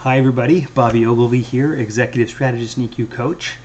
Hi everybody, Bobby Ogilvy here, Executive Strategist and EQ Coach.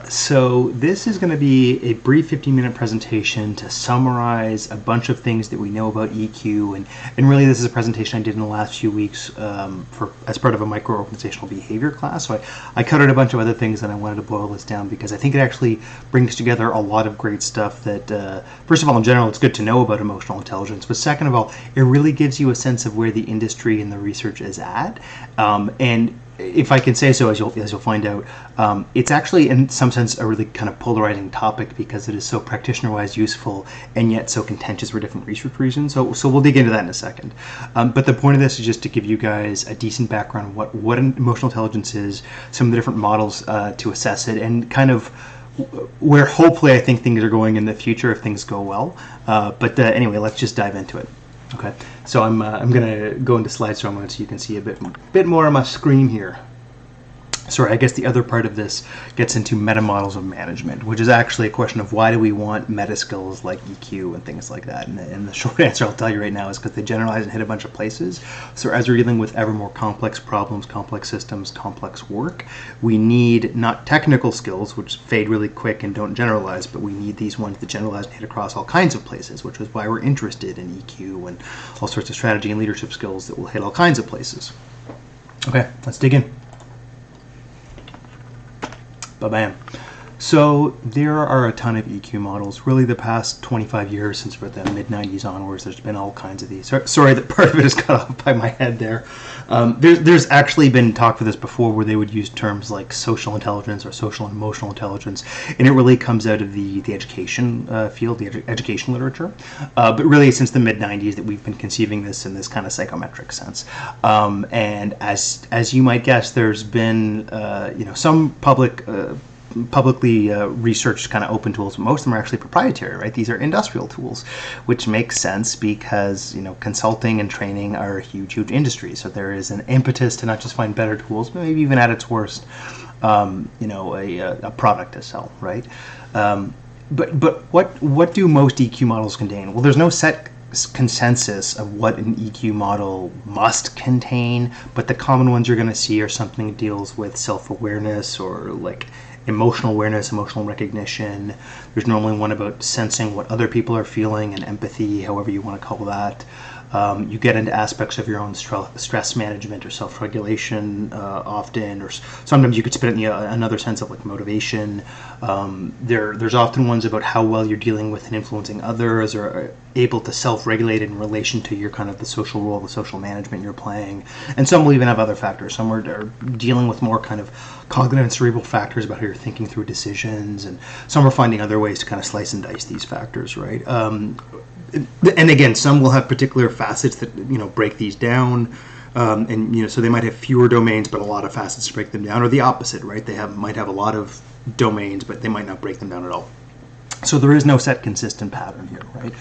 So this is going to be a brief 15-minute presentation to summarize a bunch of things that we know about EQ, and really this is a presentation I did in the last few weeks as part of a micro-organizational behavior class. So I covered a bunch of other things and I wanted to boil this down because I think it actually brings together a lot of great stuff that, first of all, in general, it's good to know about emotional intelligence, but second of all, it really gives you a sense of where the industry and the research is at. And if I can say so, as you'll find out, it's actually in some sense a really kind of polarizing topic because it is so practitioner-wise useful and yet so contentious for different research reasons. So we'll dig into that in a second. But the point of this is just to give you guys a decent background on what emotional intelligence is, some of the different models to assess it, and kind of where hopefully I think things are going in the future if things go well. But anyway, let's just dive into it. Okay, so I'm going to go into slideshow mode so you can see a bit more on my screen here. Sorry, I guess the other part of this gets into meta models of management, which is actually a question of why do we want meta skills like EQ and things like that. And the short answer I'll tell you right now is because they generalize and hit a bunch of places. So as we're dealing with ever more complex problems, complex systems, complex work, we need not technical skills, which fade really quick and don't generalize, but we need these ones that generalize and hit across all kinds of places, which is why we're interested in EQ and all sorts of strategy and leadership skills that will hit all kinds of places. Okay, let's dig in. Bam. So there are a ton of EQ models. Really the past 25 years, since about the mid-90s onwards, there's been all kinds of these. Sorry that part of it is cut off by my head there. There's actually been talk for this before where they would use terms like social intelligence or social and emotional intelligence, and it really comes out of the education field, the education literature. But really since the mid-90s that we've been conceiving this in this kind of psychometric sense. And as you might guess, there's been some publicly researched kind of open tools, but most of them are actually proprietary, right? These are industrial tools, which makes sense because, consulting and training are a huge industry. So there is an impetus to not just find better tools, but maybe even at its worst, a product to sell, right? But what do most EQ models contain? Well, there's no set consensus of what an EQ model must contain, but the common ones you're going to see are something that deals with self-awareness or like emotional awareness, emotional recognition. There's normally one about sensing what other people are feeling and empathy, however you want to call that. You get into aspects of your own stress management or self-regulation often, or sometimes you could spit it in another sense of like motivation. There's often ones about how well you're dealing with and influencing others, or are able to self-regulate in relation to your kind of the social role, the social management you're playing. And some will even have other factors. Some are dealing with more kind of cognitive and cerebral factors about how you're thinking through decisions, and some are finding other ways to kind of slice and dice these factors, right? And again, some will have particular facets that break these down, and so they might have fewer domains but a lot of facets to break them down, or the opposite, right? They might have a lot of domains but they might not break them down at all. So there is no set consistent pattern here, right?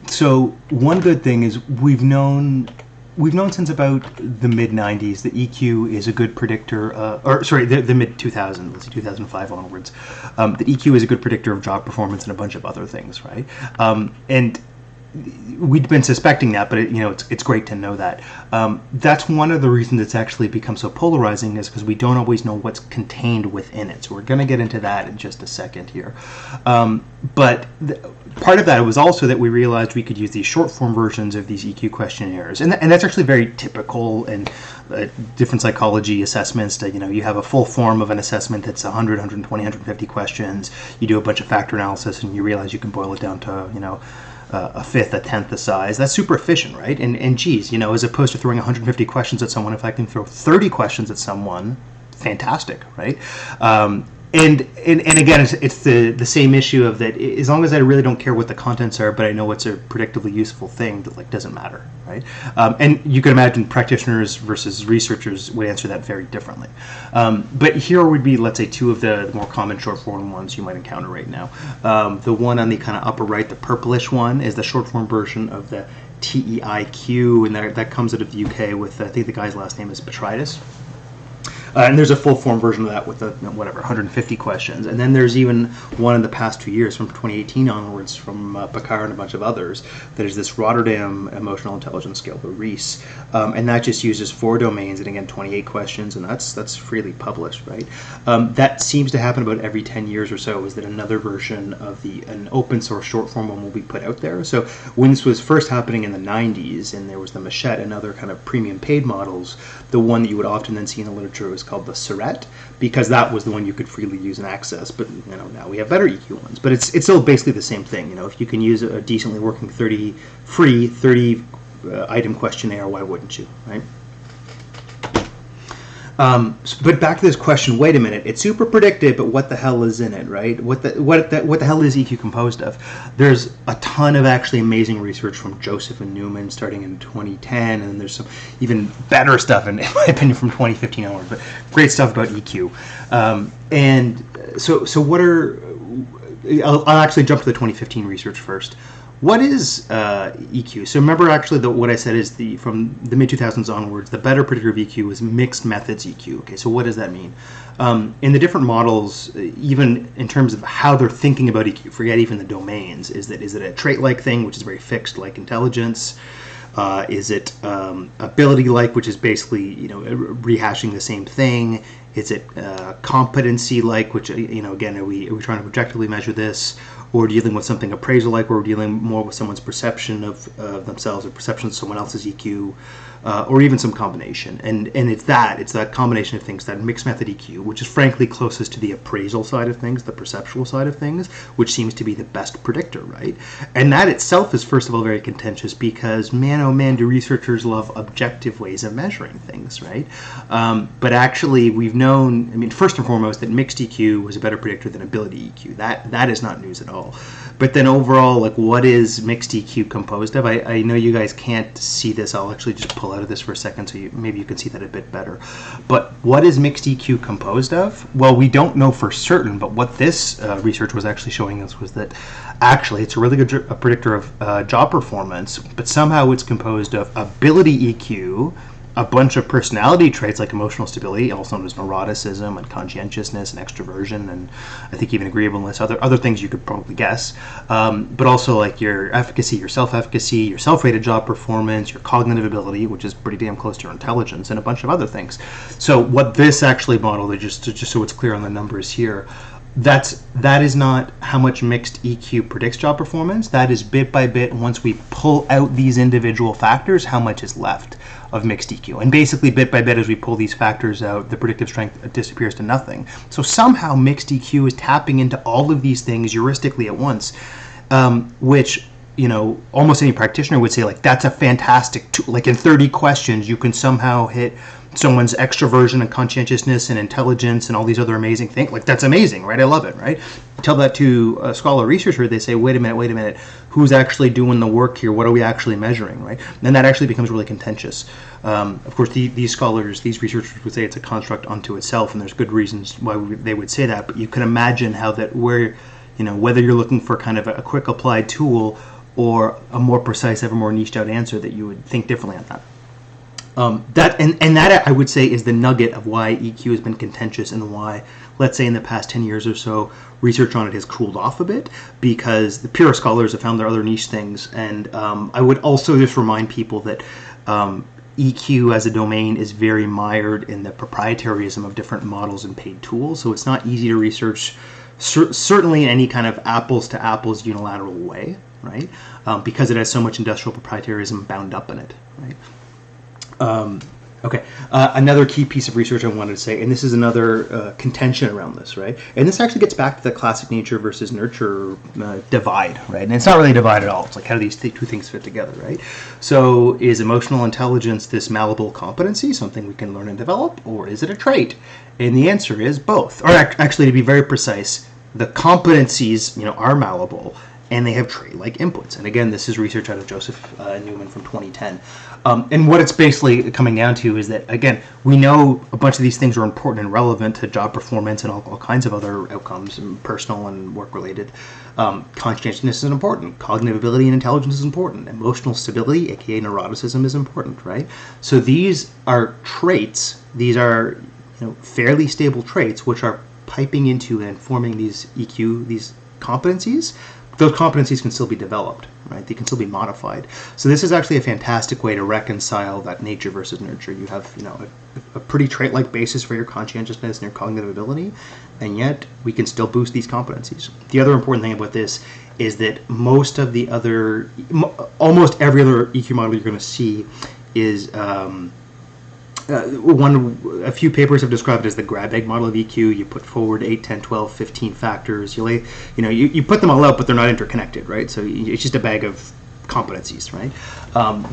So one good thing is we've known since about the mid-90s that EQ is a good predictor, the mid-2000s, let's see, 2005 onwards, that EQ is a good predictor of job performance and a bunch of other things, right? And we'd been suspecting that, but it's great to know that. That's one of the reasons it's actually become so polarizing, is because we don't always know what's contained within it. So we're going to get into that in just a second here. But part of that was also that we realized we could use these short form versions of these EQ questionnaires, and that's actually very typical in different psychology assessments. That you have a full form of an assessment that's 100, 120, 150 questions. You do a bunch of factor analysis, and you realize you can boil it down to a fifth, a tenth the size. That's super efficient, right? And geez, as opposed to throwing 150 questions at someone, if I can throw 30 questions at someone, fantastic, right? And again, it's the same issue of that. As long as I really don't care what the contents are, but I know it's a predictably useful thing, that doesn't matter, right? And you can imagine practitioners versus researchers would answer that very differently. But here would be, let's say, two of the more common short form ones you might encounter right now. The one on the kind of upper right, the purplish one, is the short form version of the TEIQ, and that comes out of the UK with, I think the guy's last name is Petrides. And there's a full form version of that with the 150 questions. And then there's even one in the past 2 years, from 2018 onwards, from Picard and a bunch of others, that is this Rotterdam Emotional Intelligence Scale, the REES, and that just uses 4 domains and again 28 questions, and that's freely published, right? That seems to happen about every 10 years or so. Is that another version of an open source short form one will be put out there? So when this was first happening in the 90s, and there was the Machette and other kind of premium paid models, the one that you would often then see in the literature was called the Surette, because that was the one you could freely use and access. But now we have better EQ ones, but it's still basically the same thing. If you can use a decently working 30 item questionnaire, why wouldn't you, right? But back to this question, wait a minute, it's super predictive, but what the hell is in it, right? What the hell is EQ composed of? There's a ton of actually amazing research from Joseph and Newman starting in 2010, and there's some even better stuff, in my opinion, from 2015 onward, but great stuff about EQ. And so what are... I'll actually jump to the 2015 research first. What is EQ? So remember, actually, what I said is from the mid-2000s onwards, the better predictor of EQ is mixed methods EQ. Okay, so what does that mean? In the different models, even in terms of how they're thinking about EQ, forget even the domains. Is it a trait-like thing, which is very fixed, like intelligence? Is it ability-like, which is basically rehashing the same thing? Is it competency-like, which again, are we trying to objectively measure this? Or dealing with something appraisal-like, where we're dealing more with someone's perception of themselves or perception of someone else's EQ, or even some combination. And it's that combination of things, that mixed method EQ, which is frankly closest to the appraisal side of things, the perceptual side of things, which seems to be the best predictor, right? And that itself is, first of all, very contentious, because man, oh man, do researchers love objective ways of measuring things, right? But actually, we've known, first and foremost, that mixed EQ was a better predictor than ability EQ. That is not news at all. But then overall, what is mixed EQ composed of? I know you guys can't see this. I'll actually just pull out of this for a second so maybe you can see that a bit better. But what is mixed EQ composed of? Well, we don't know for certain, but what this research was actually showing us was that actually it's a really good predictor of job performance, but somehow it's composed of ability EQ, a bunch of personality traits like emotional stability, also known as neuroticism and conscientiousness and extroversion, and I think even agreeableness, other things you could probably guess, but also like your efficacy, your self-efficacy, your self-rated job performance, your cognitive ability, which is pretty damn close to your intelligence, and a bunch of other things. So what this actually modeled, just so it's clear on the numbers here, that is not how much mixed EQ predicts job performance. That is bit by bit, once we pull out these individual factors, how much is left of mixed EQ. And basically, bit by bit, as we pull these factors out, the predictive strength disappears to nothing. So somehow mixed EQ is tapping into all of these things heuristically at once, which almost any practitioner would say, that's a fantastic tool. In 30 questions, you can somehow hit someone's extroversion and conscientiousness and intelligence and all these other amazing things. That's amazing, right? I love it, right? Tell that to a scholar researcher, they say, wait a minute, who's actually doing the work here? What are we actually measuring, right? And that actually becomes really contentious. Of course, these scholars, these researchers would say it's a construct unto itself, and there's good reasons why they would say that, but you can imagine how that whether you're looking for kind of a quick applied tool or a more precise, ever more niched out answer, that you would think differently on that. That I would say is the nugget of why EQ has been contentious, and why, let's say in the past 10 years or so, research on it has cooled off a bit, because the pure scholars have found their other niche things. And I would also just remind people that EQ as a domain is very mired in the proprietarism of different models and paid tools, so it's not easy to research, certainly in any kind of apples to apples unilateral way, right? Because it has so much industrial proprietarism bound up in it, right? Another key piece of research I wanted to say, and this is another contention around this, right? And this actually gets back to the classic nature versus nurture divide, right? And it's not really a divide at all. It's how do these two things fit together, right? So is emotional intelligence this malleable competency, something we can learn and develop, or is it a trait? And the answer is both. Or actually, to be very precise, the competencies, are malleable, and they have trait-like inputs. And again, this is research out of Joseph and Newman from 2010. And what it's basically coming down to is that, again, we know a bunch of these things are important and relevant to job performance and all kinds of other outcomes, and personal and work-related. Conscientiousness is important. Cognitive ability and intelligence is important. Emotional stability, aka neuroticism, is important, right? So these are traits. These are fairly stable traits, which are piping into and forming these EQ, these competencies, those competencies can still be developed, right? They can still be modified. So this is actually a fantastic way to reconcile that nature versus nurture. You have, a pretty trait-like basis for your conscientiousness and your cognitive ability, and yet we can still boost these competencies. The other important thing about this is that almost every other EQ model you're going to see is a few papers have described it as the grab bag model of EQ. You put forward 8, 10, 12, 15 factors. You put them all out, but they're not interconnected, right? So it's just a bag of competencies, right?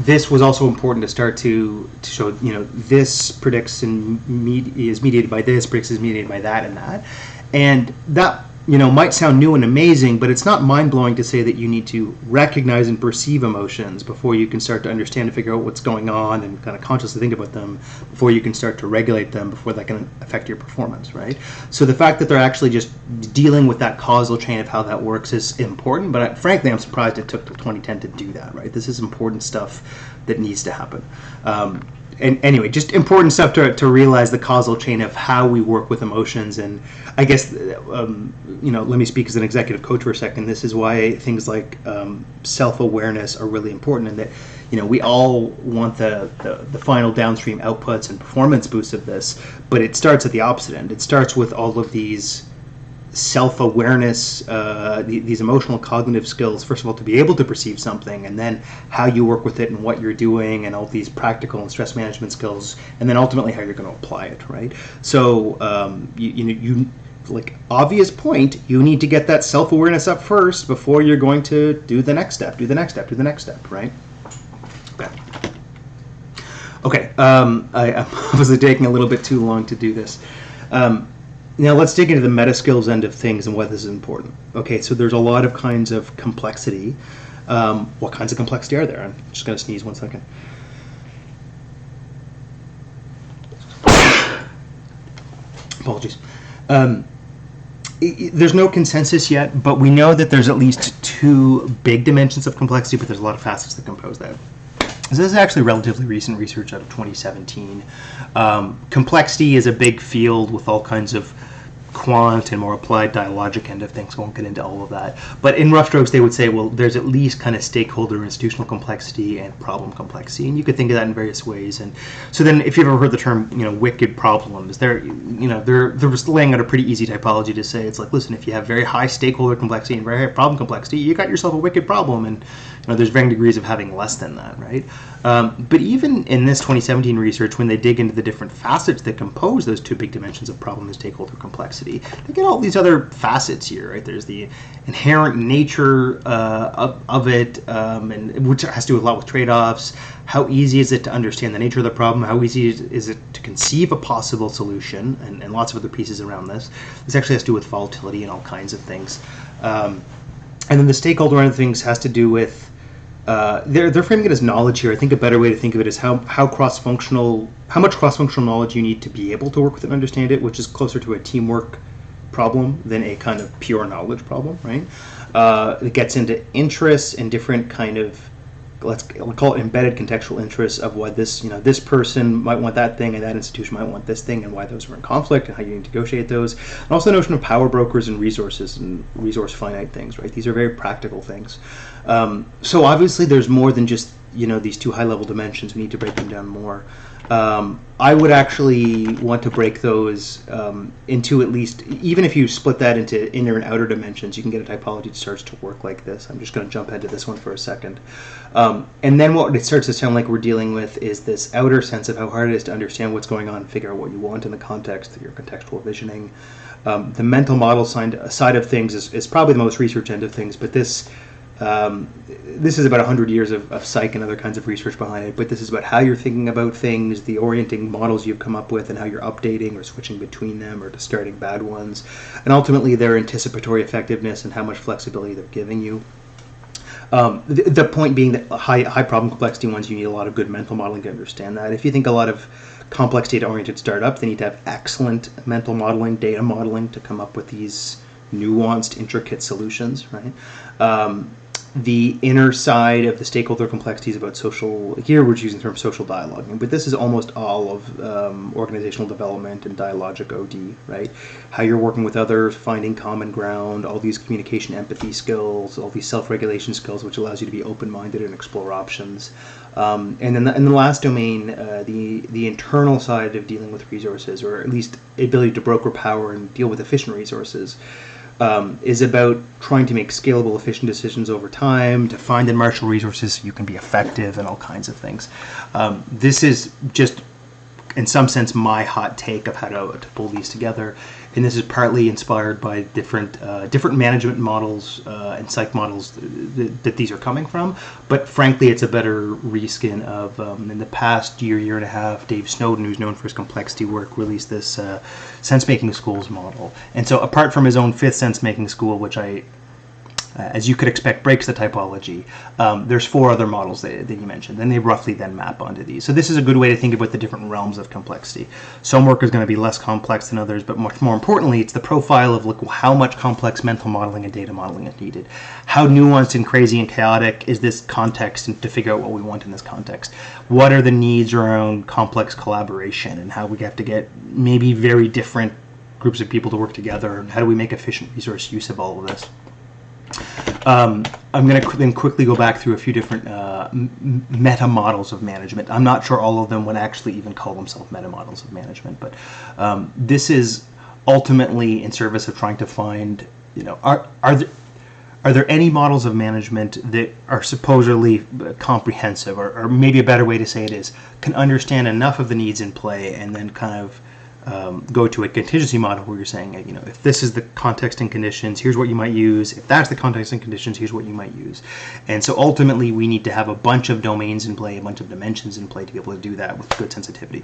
This was also important to start to show, this predicts and is mediated by this, predicts is mediated by that and that. And that, might sound new and amazing, but it's not mind-blowing to say that you need to recognize and perceive emotions before you can start to understand and figure out what's going on and kind of consciously think about them, before you can start to regulate them, before that can affect your performance, right? So the fact that they're actually just dealing with that causal chain of how that works is important, but frankly, I'm surprised it took till 2010 to do that, right? This is important stuff that needs to happen. And anyway, just important stuff to realize the causal chain of how we work with emotions. And I guess, let me speak as an executive coach for a second. This is why things like self-awareness are really important, and that, we all want the final downstream outputs and performance boosts of this, but it starts at the opposite end. It starts with all of these self-awareness, these emotional cognitive skills, first of all, to be able to perceive something, and then how you work with it and what you're doing, and all these practical and stress management skills, and then ultimately how you're going to apply it, right? So, like, obvious point, you need to get that self-awareness up first before you're going to do the next step, right? Okay, I'm obviously taking a little bit too long to do this. Now let's dig into the meta skills end of things and why this is important. Okay, so there's a lot of kinds of complexity. What kinds of complexity are there? I'm just going to sneeze 1 second. Apologies. There's no consensus yet, but we know that there's at least 2 big dimensions of complexity, but there's a lot of facets that compose that. So this is actually relatively recent research out of 2017. Complexity is a big field with all kinds of quant and more applied dialogic end of things. I won't get into all of that. But in rough strokes, they would say, well, there's at least kind of stakeholder institutional complexity and problem complexity. And you could think of that in various ways. And so then if you've ever heard the term, wicked problems, they're just laying out a pretty easy typology to say, it's like, listen, if you have very high stakeholder complexity and very high problem complexity, you got yourself a wicked problem. And there's varying degrees of having less than that, right? But even in this 2017 research, when they dig into the different facets that compose those 2 big dimensions of problem and stakeholder complexity, they get all these other facets here, right? There's the inherent nature of it, and which has to do a lot with trade-offs. How easy is it to understand the nature of the problem? How easy is it to conceive a possible solution? And lots of other pieces around this. This actually has to do with volatility and all kinds of things. And then the stakeholder end of things has to do with they're framing it as knowledge here. I think a better way to think of it is how much cross-functional knowledge you need to be able to work with and understand it, which is closer to a teamwork problem than a kind of pure knowledge problem, right? It gets into interests and different kind of, we'll call it embedded contextual interests of what this person might want that thing and that institution might want this thing, and why those are in conflict and how you negotiate those. And also the notion of power brokers and resources and resource finite things, right? These are very practical things. So obviously there's more than just these 2 high-level dimensions. We need to break them down more. I would actually want to break those into, at least, even if you split that into inner and outer dimensions, you can get a typology that starts to work like this. I'm just going to jump into this one for a second. And then what it starts to sound like we're dealing with is this outer sense of how hard it is to understand what's going on and figure out what you want in the context of your contextual visioning. The mental model side of things is probably the most research end of things, but this is about 100 years of psych and other kinds of research behind it, but this is about how you're thinking about things, the orienting models you've come up with, and how you're updating or switching between them or discarding bad ones, and ultimately their anticipatory effectiveness and how much flexibility they're giving you. The point being that high problem complexity ones, you need a lot of good mental modeling to understand that. If you think a lot of complex data-oriented startups, they need to have excellent mental modeling, data modeling to come up with these nuanced, intricate solutions, right? the inner side of the stakeholder complexities about social, here we're using the term social dialoguing, but this is almost all of organizational development and dialogic OD, right? How you're working with others, finding common ground, all these communication empathy skills, all these self-regulation skills, which allows you to be open-minded and explore options. And then in the last domain, the internal side of dealing with resources, or at least ability to broker power and deal with efficient resources, is about trying to make scalable, efficient decisions over time, to find and marshal resources so you can be effective and all kinds of things. This is just, in some sense, my hot take of how to pull these together. And this is partly inspired by different management models and psych models that these are coming from. But frankly, it's a better reskin of, in the past year and a half, Dave Snowden, who's known for his complexity work, released this sense-making schools model. And so apart from his own fifth sense-making school, which as you could expect, breaks the typology, there's 4 other models that you mentioned, and they roughly then map onto these. So this is a good way to think about the different realms of complexity. Some work is going to be less complex than others, but much more importantly, it's the profile of how much complex mental modeling and data modeling is needed. How nuanced and crazy and chaotic is this context, and to figure out what we want in this context. What are the needs around complex collaboration, and how we have to get maybe very different groups of people to work together, and how do we make efficient resource use of all of this? I'm going to then quickly go back through a few different meta models of management. I'm not sure all of them would actually even call themselves meta models of management, but this is ultimately in service of trying to find, are there any models of management that are supposedly comprehensive, or maybe a better way to say it is, can understand enough of the needs in play and then kind of go to a contingency model where you're saying, if this is the context and conditions, here's what you might use. If that's the context and conditions, here's what you might use. And so ultimately, we need to have a bunch of domains in play, a bunch of dimensions in play to be able to do that with good sensitivity.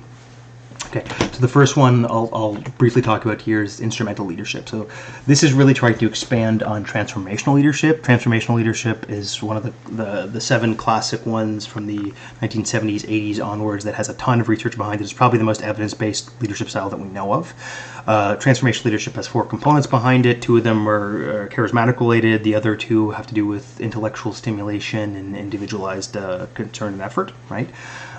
Okay, so the first one I'll briefly talk about here is instrumental leadership. So this is really trying to expand on transformational leadership. Transformational leadership is one of the 7 classic ones from the 1970s, 80s onwards that has a ton of research behind it. It's probably the most evidence-based leadership style that we know of. Transformational leadership has 4 components behind it. 2 of them are charismatic related. The other 2 have to do with intellectual stimulation and individualized concern and effort, right?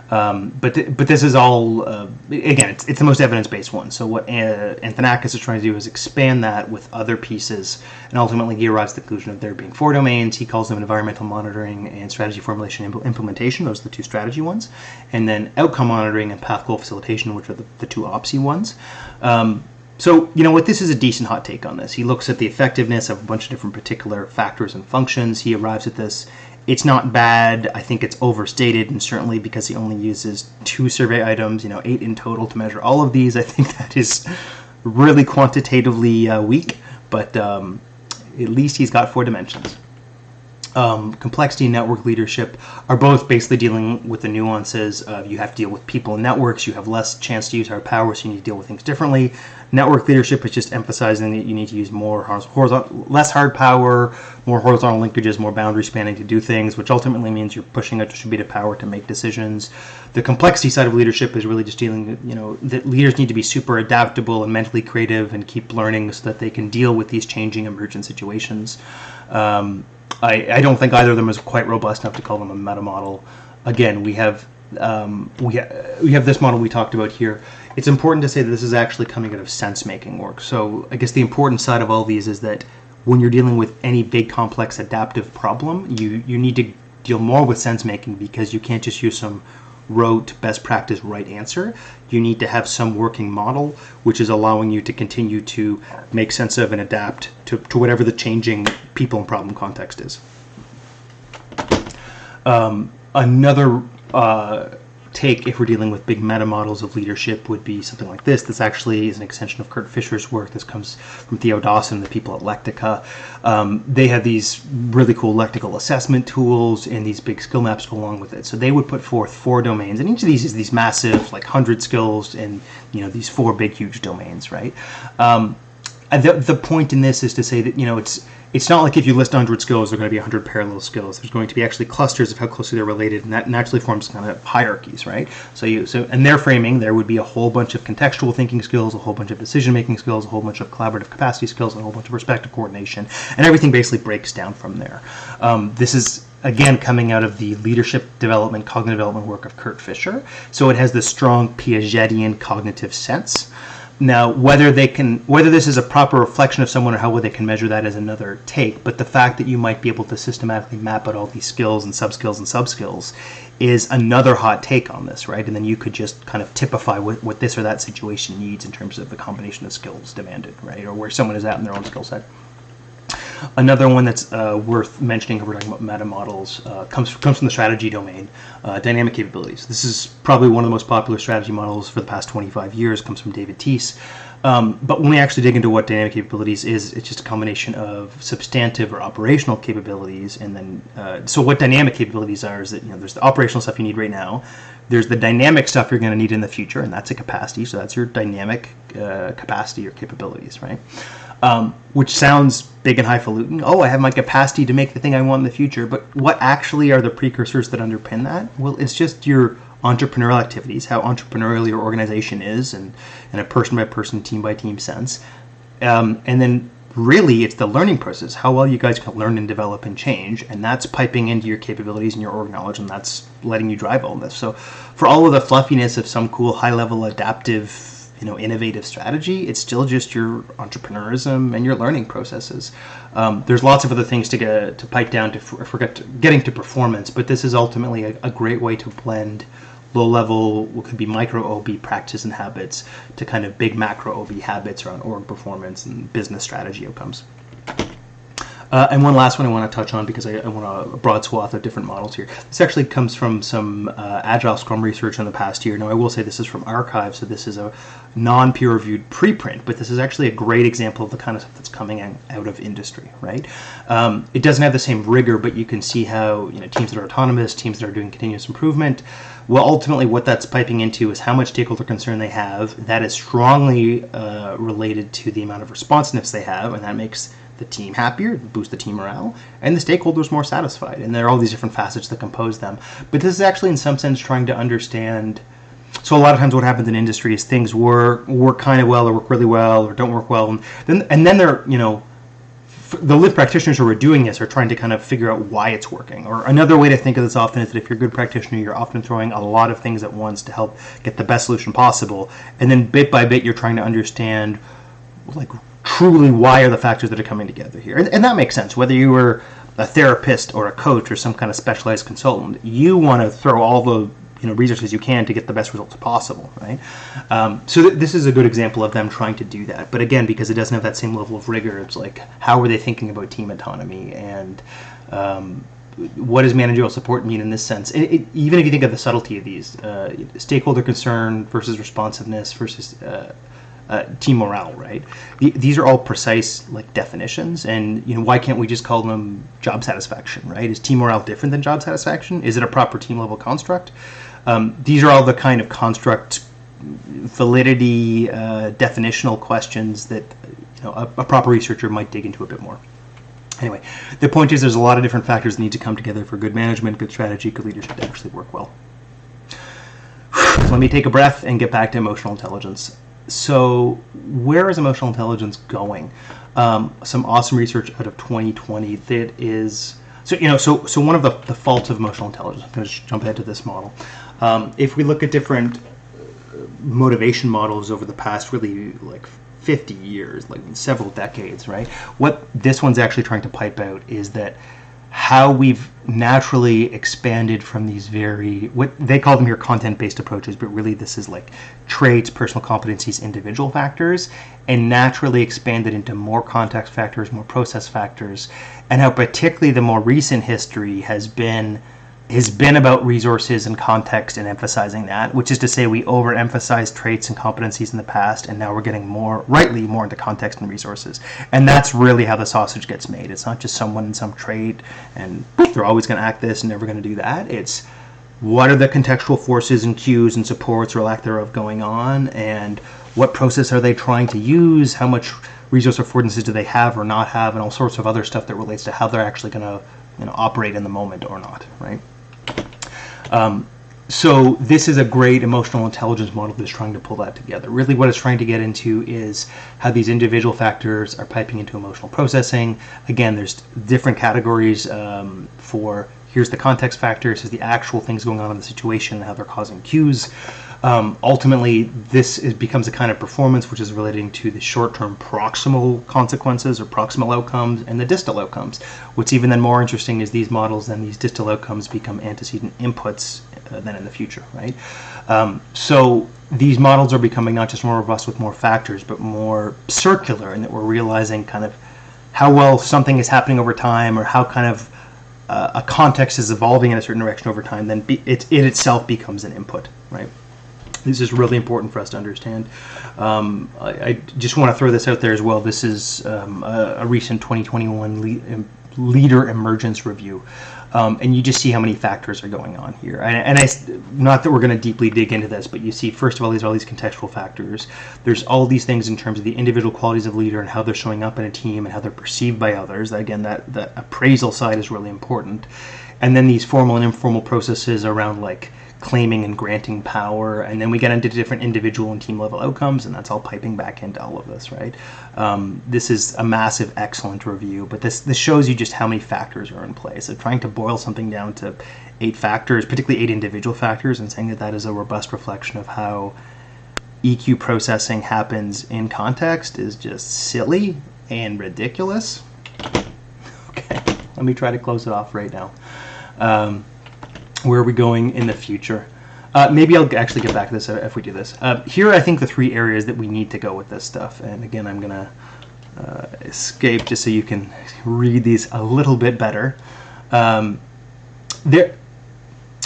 But this is all, again, it's the most evidence-based one. So what Anthonakis is trying to do is expand that with other pieces, and ultimately he arrives at the conclusion of there being 4 domains. He calls them environmental monitoring and strategy formulation and implementation. Those are the 2 strategy ones. And then outcome monitoring and path goal facilitation, which are the 2 OPSI ones. So, what, this is a decent hot take on this. He looks at the effectiveness of a bunch of different particular factors and functions. He arrives at this. It's not bad. I think it's overstated, and certainly because he only uses 2 survey items, 8 in total to measure all of these, I think that is really quantitatively weak, but at least he's got 4 dimensions. Complexity and network leadership are both basically dealing with the nuances of you have to deal with people and networks, you have less chance to use hard power, so you need to deal with things differently. Network leadership is just emphasizing that you need to use less hard power, more horizontal linkages, more boundary spanning to do things, which ultimately means you're pushing out distributed power to make decisions. The complexity side of leadership is really just dealing, that leaders need to be super adaptable and mentally creative and keep learning so that they can deal with these changing emergent situations. I don't think either of them is quite robust enough to call them a meta model. Again, we have this model we talked about here. It's important to say that this is actually coming out of sense-making work. So I guess the important side of all these is that when you're dealing with any big, complex, adaptive problem, you need to deal more with sense-making, because you can't just use some rote, best practice, right answer. You need to have some working model, which is allowing you to continue to make sense of and adapt to whatever the changing people and problem context is. Another take, if we're dealing with big meta models of leadership, would be something like this. This actually is an extension of Kurt Fisher's work. This comes from Theo Dawson, the people at Lectica. They have these really cool lectical assessment tools, and these big skill maps go along with it. So they would put forth 4 domains, and each of these is these massive, 100 skills, and these 4 big, huge domains, right? the point in this is to say that, it's not like if you list 100 skills, there are going to be 100 parallel skills. There's going to be actually clusters of how closely they're related, and that naturally forms kind of hierarchies, right? So in their framing, there would be a whole bunch of contextual thinking skills, a whole bunch of decision-making skills, a whole bunch of collaborative capacity skills, and a whole bunch of perspective coordination, and everything basically breaks down from there. This is, again, coming out of the leadership development, cognitive development work of Kurt Fisher. So it has this strong Piagetian cognitive sense. Now, whether this is a proper reflection of someone or how well they can measure that is another take, but the fact that you might be able to systematically map out all these skills and sub-skills is another hot take on this, right? And then you could just kind of typify what this or that situation needs in terms of the combination of skills demanded, right? Or where someone is at in their own skill set. Another one that's worth mentioning if we're talking about meta models comes from the strategy domain, dynamic capabilities. This is probably one of the most popular strategy models for the past 25 years, comes from David Teese. But when we actually dig into what dynamic capabilities is, it's just a combination of substantive or operational capabilities. And then, so what dynamic capabilities are is that, there's the operational stuff you need right now. There's the dynamic stuff you're going to need in the future, and that's a capacity. So that's your dynamic capacity or capabilities, right? Which sounds big and highfalutin. Oh, I have my capacity to make the thing I want in the future. But what actually are the precursors that underpin that? Well, it's just your entrepreneurial activities, how entrepreneurial your organization is, and in a person-by-person, team-by-team sense. And then really it's the learning process, how well you guys can learn and develop and change. And that's piping into your capabilities and your org knowledge, and that's letting you drive all this. So for all of the fluffiness of some cool high-level adaptive innovative strategy, it's still just your entrepreneurism and your learning processes. There's lots of other things to pipe down to getting to performance, but this is ultimately a great way to blend low-level, what could be micro-OB practice and habits, to kind of big macro-OB habits around org performance and business strategy outcomes. And one last one I want to touch on, because I want a broad swath of different models here. This actually comes from some Agile Scrum research in the past year. Now, I will say this is from archive, so this is a non-peer-reviewed preprint, but this is actually a great example of the kind of stuff that's coming out of industry, right? It doesn't have the same rigor, but you can see how teams that are autonomous, teams that are doing continuous improvement, well, ultimately what that's piping into is how much stakeholder concern they have. That is strongly related to the amount of responsiveness they have, and that makes the team happier, boost the team morale, and the stakeholders more satisfied. And there are all these different facets that compose them. But this is actually, in some sense, trying to understand. So a lot of times what happens in industry is things work kind of well, or work really well, or don't work well. And then they're, the live practitioners who are doing this are trying to kind of figure out why it's working. Or another way to think of this often is that if you're a good practitioner, you're often throwing a lot of things at once to help get the best solution possible. And then bit by bit, you're trying to understand, truly why are the factors that are coming together here. And that makes sense. Whether you were a therapist or a coach or some kind of specialized consultant, you want to throw all the resources you can to get the best results possible, right? So this is a good example of them trying to do that. But again, because it doesn't have that same level of rigor, it's like, how are they thinking about team autonomy, and what does managerial support mean in this sense? Even if you think of the subtlety of these, stakeholder concern versus responsiveness versus team morale, right? These are all precise definitions, and why can't we just call them job satisfaction, right? Is team morale different than job satisfaction? Is it a proper team level construct? These are all the kind of construct validity definitional questions that a proper researcher might dig into a bit more. Anyway, the point is there's a lot of different factors that need to come together for good management, good strategy, good leadership to actually work well. So let me take a breath and get back to emotional intelligence. So where is emotional intelligence going? Some awesome research out of 2020 that is, so one of the faults of emotional intelligence, I'm going to jump ahead to this model. If we look at different motivation models over the past really 50 years, several decades, right? What this one's actually trying to pipe out is that how we've naturally expanded from these what they call them here content-based approaches, but really this is traits, personal competencies, individual factors, and naturally expanded into more context factors, more process factors, and how particularly the more recent history has been about resources and context and emphasizing that, which is to say we overemphasized traits and competencies in the past, and now we're getting rightly more into context and resources. And that's really how the sausage gets made. It's not just someone in some trait and they're always going to act this and never going to do that. It's what are the contextual forces and cues and supports or lack thereof going on, and what process are they trying to use, how much resource affordances do they have or not have, and all sorts of other stuff that relates to how they're actually going to operate in the moment or not, right? So this is a great emotional intelligence model that's trying to pull that together. Really what it's trying to get into is how these individual factors are piping into emotional processing. Again, there's different categories for here's the context factors, here's the actual things going on in the situation and how they're causing cues. Ultimately, this becomes a kind of performance which is relating to the short-term proximal consequences or proximal outcomes and the distal outcomes. What's even then more interesting is these models, then these distal outcomes become antecedent inputs then in the future, right? So these models are becoming not just more robust with more factors, but more circular, in that we're realizing kind of how well something is happening over time, or how kind of a context is evolving in a certain direction over time. Then it itself becomes an input, right? This is really important for us to understand. I just want to throw this out there as well. This is a recent 2021 Leader Emergence review. And you just see how many factors are going on here. And not that we're going to deeply dig into this, but you see, first of all, these are all these contextual factors. There's all these things in terms of the individual qualities of leader and how they're showing up in a team and how they're perceived by others. Again, that appraisal side is really important. And then these formal and informal processes around like claiming and granting power, and then we get into different individual and team level outcomes, and that's all piping back into all of this, right? This is a massive, excellent review, but this shows you just how many factors are in play. So trying to boil something down to 8 factors, particularly 8 individual factors, and saying that that is a robust reflection of how EQ processing happens in context is just silly and ridiculous. Okay, let me try to close it off right now. Where are we going in the future? Maybe I'll actually get back to this if we do this. Here are, I think, the 3 areas that we need to go with this stuff. And again, I'm going to escape just so you can read these a little bit better.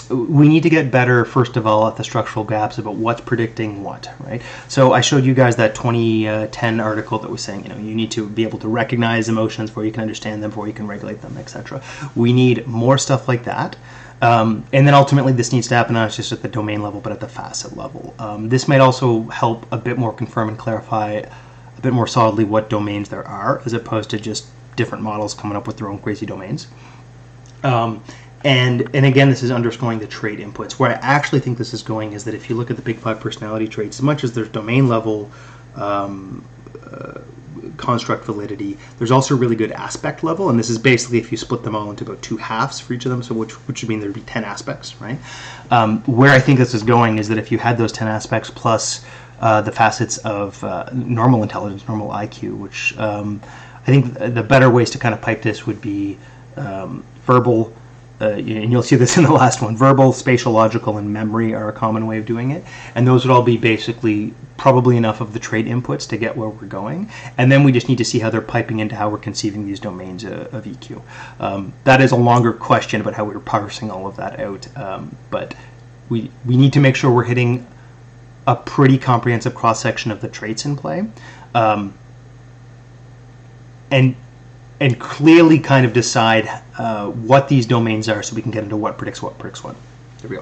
We need to get better, first of all, at the structural gaps about what's predicting what, right? So I showed you guys that 2010 article that was saying, you need to be able to recognize emotions before you can understand them, before you can regulate them, etc. We need more stuff like that. And then ultimately this needs to happen not just at the domain level, but at the facet level. This might also help a bit more confirm and clarify a bit more solidly what domains there are, as opposed to just different models coming up with their own crazy domains. And again, this is underscoring the trait inputs. Where I actually think this is going is that if you look at the big 5 personality traits, as much as there's domain level construct validity, there's also really good aspect level, and this is basically if you split them all into about 2 halves for each of them, so which would mean there'd be 10 aspects, right? Where I think this is going is that if you had those 10 aspects plus the facets of normal intelligence, normal IQ, which I think the better ways to kind of pipe this would be verbal, and you'll see this in the last one. Verbal, spatial, logical, and memory are a common way of doing it. And those would all be basically probably enough of the trait inputs to get where we're going. And then we just need to see how they're piping into how we're conceiving these domains of EQ. That is a longer question about how we're parsing all of that out. But we need to make sure we're hitting a pretty comprehensive cross-section of the traits in play. And clearly kind of decide what these domains are so we can get into what predicts what predicts what. There we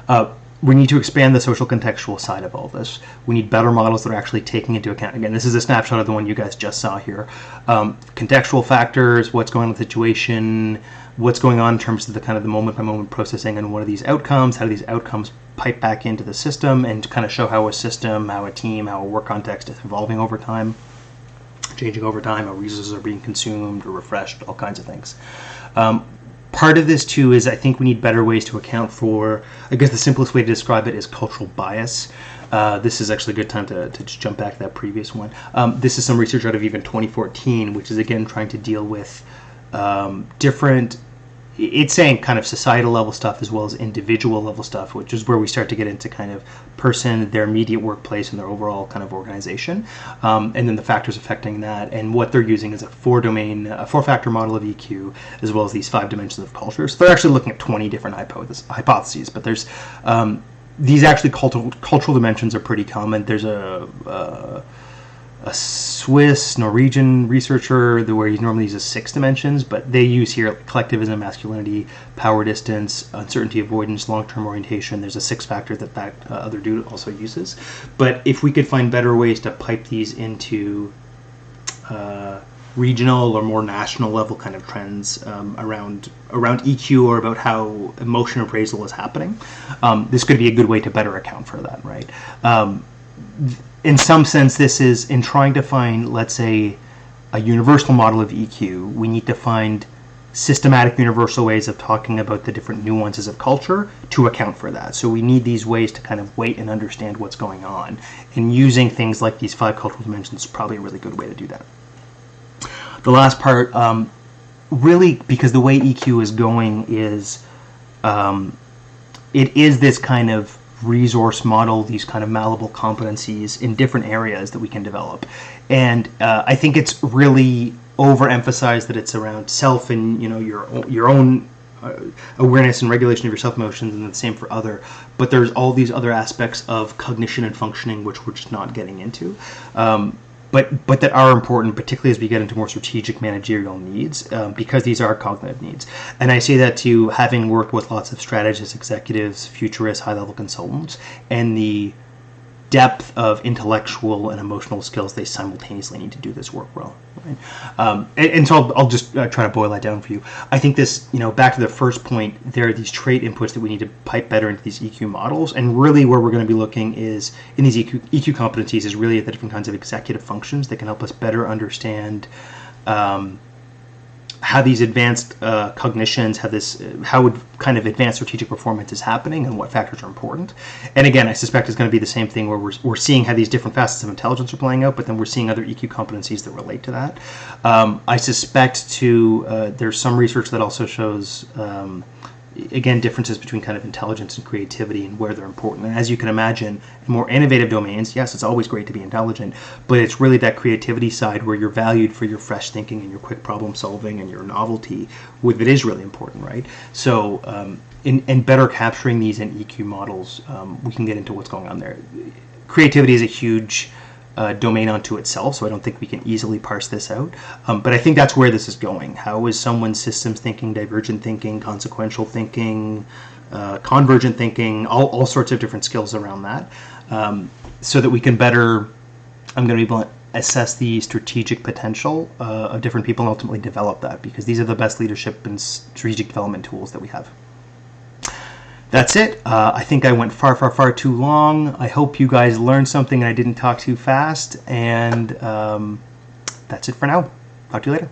go. We need to expand the social contextual side of all this. We need better models that are actually taking into account, again, this is a snapshot of the one you guys just saw here, contextual factors, what's going on in the situation, what's going on in terms of the kind of the moment-by-moment processing, and what are these outcomes, how do these outcomes pipe back into the system, and to kind of show how a system, how a team, how a work context is evolving over time, changing over time, how resources are being consumed or refreshed, all kinds of things. Part of this too is I think we need better ways to account for, I guess the simplest way to describe it is cultural bias. This is actually a good time to just jump back to that previous one. This is some research out of even 2014, which is again trying to deal with different, it's saying kind of societal level stuff as well as individual level stuff, which is where we start to get into kind of person, their immediate workplace, and their overall kind of organization, and then the factors affecting that, and what they're using is a 4-factor model of EQ, as well as these 5 dimensions of culture. So they're actually looking at 20 different hypotheses, but there's these actually cultural dimensions are pretty common. There's a Swiss, Norwegian researcher where he normally uses 6 dimensions, but they use here collectivism, masculinity, power distance, uncertainty avoidance, long-term orientation. There's a 6th factor that other dude also uses. But if we could find better ways to pipe these into regional or more national level kind of trends around EQ or about how emotion appraisal is happening. This could be a good way to better account for that, right? In some sense, this is in trying to find, let's say, a universal model of EQ. We need to find systematic universal ways of talking about the different nuances of culture to account for that. So we need these ways to kind of wait and understand what's going on. And using things like these 5 cultural dimensions is probably a really good way to do that. The last part, really, because the way EQ is going is, it is this kind of resource model, these kind of malleable competencies in different areas that we can develop. And I think it's really overemphasized that it's around self and your own awareness and regulation of your self emotions, and the same for other. But there's all these other aspects of cognition and functioning which we're just not getting into. But that are important, particularly as we get into more strategic managerial needs, because these are cognitive needs. And I say that to having worked with lots of strategists, executives, futurists, high-level consultants, and the depth of intellectual and emotional skills they simultaneously need to do this work well. Right? And so I'll just try to boil that down for you. I think this, back to the first point, there are these trait inputs that we need to pipe better into these EQ models, and really where we're going to be looking is, in these EQ competencies, is really at the different kinds of executive functions that can help us better understand how these advanced cognitions have this, how would kind of advanced strategic performance is happening and what factors are important. And again, I suspect it's going to be the same thing where we're seeing how these different facets of intelligence are playing out, but then we're seeing other EQ competencies that relate to that. I suspect there's some research that also shows, again, differences between kind of intelligence and creativity and where they're important. And as you can imagine, in more innovative domains, yes, it's always great to be intelligent, but it's really that creativity side where you're valued for your fresh thinking and your quick problem solving and your novelty, that is really important, right? So in better capturing these in EQ models, we can get into what's going on there. Creativity is a huge domain unto itself, so I don't think we can easily parse this out. But I think that's where this is going. How is someone's systems thinking, divergent thinking, consequential thinking, convergent thinking, all sorts of different skills around that, so that we can better, I'm going to be blunt, assess the strategic potential of different people and ultimately develop that, because these are the best leadership and strategic development tools that we have. That's it. I think I went far too long. I hope you guys learned something and I didn't talk too fast. And that's it for now. Talk to you later.